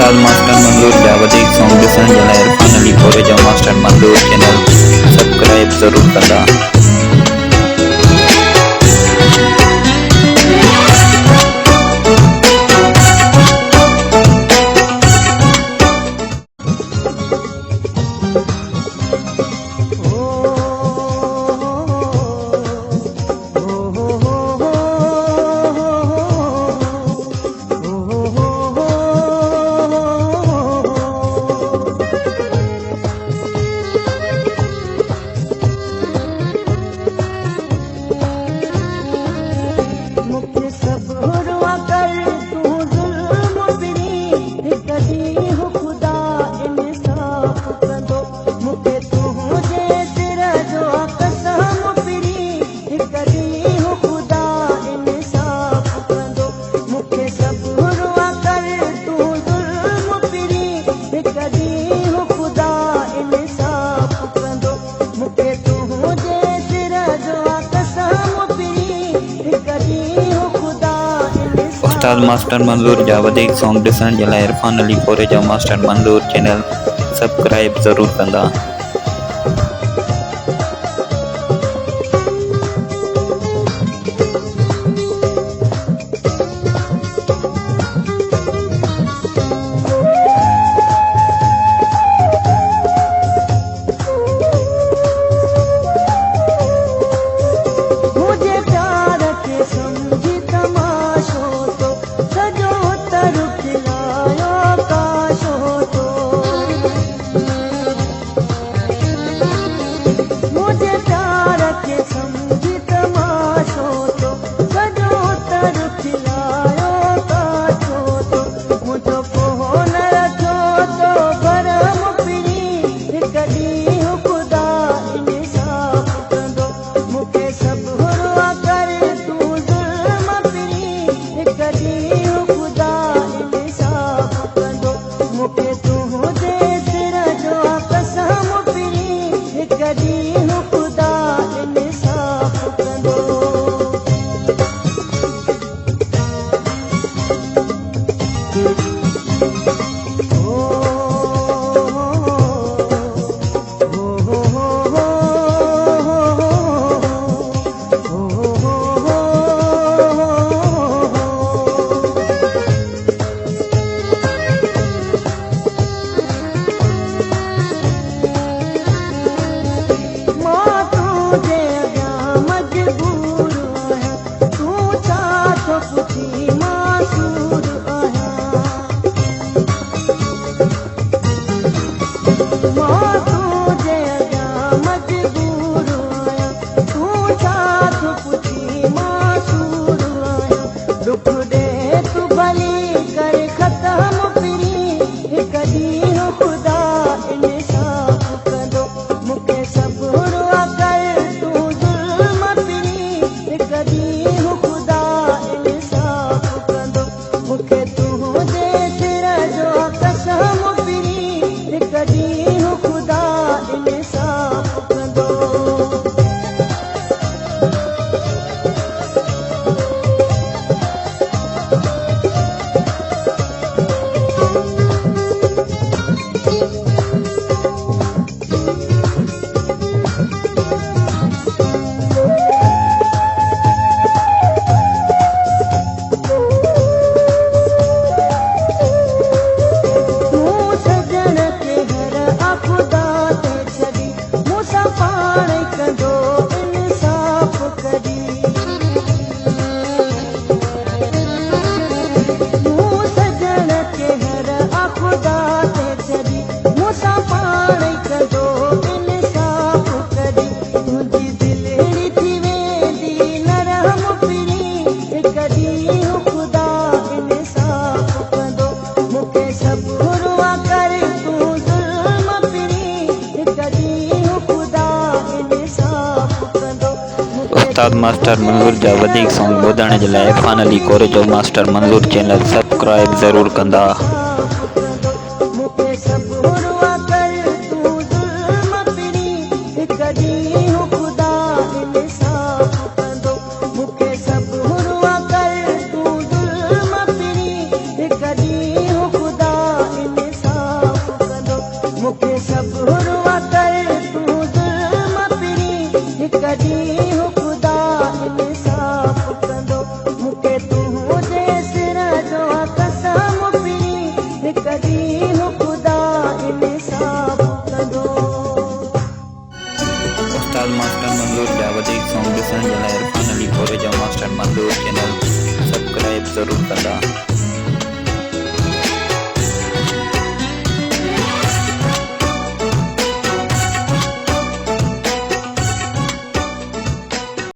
उस्ताद master मंजूर जावदी song ॾिसण जे लाइ इरफान अली कोरेजा मास्टर मंजूर चैनल सब्सक्राइब ज़रूर कंदा। उस्ताद मास्टर मंजूर जा वधीक सॉन्ग ॾिसण जे लाइ इरफान अली कोरेजा मास्टर मंजूर चैनल सब्सक्राइब ज़रूर कंदा। उस्ताद मास्टर मंजूर जा वधीक सॉन्ग ॿुधण जे लाइ इरफान अली कोरेजा मास्टर मंजूर चैनल सब्सक्राइब ज़रूर कंदा। कॾहिं ख़ुदा उस्ताद मास्टर मंजूर जा वधीक सॉन्ग ॾिसण जे लाइ इरफान अली खोरेजा मास्टर मंजूर चैनल सब्सक्राइब ज़रूरु कंदा।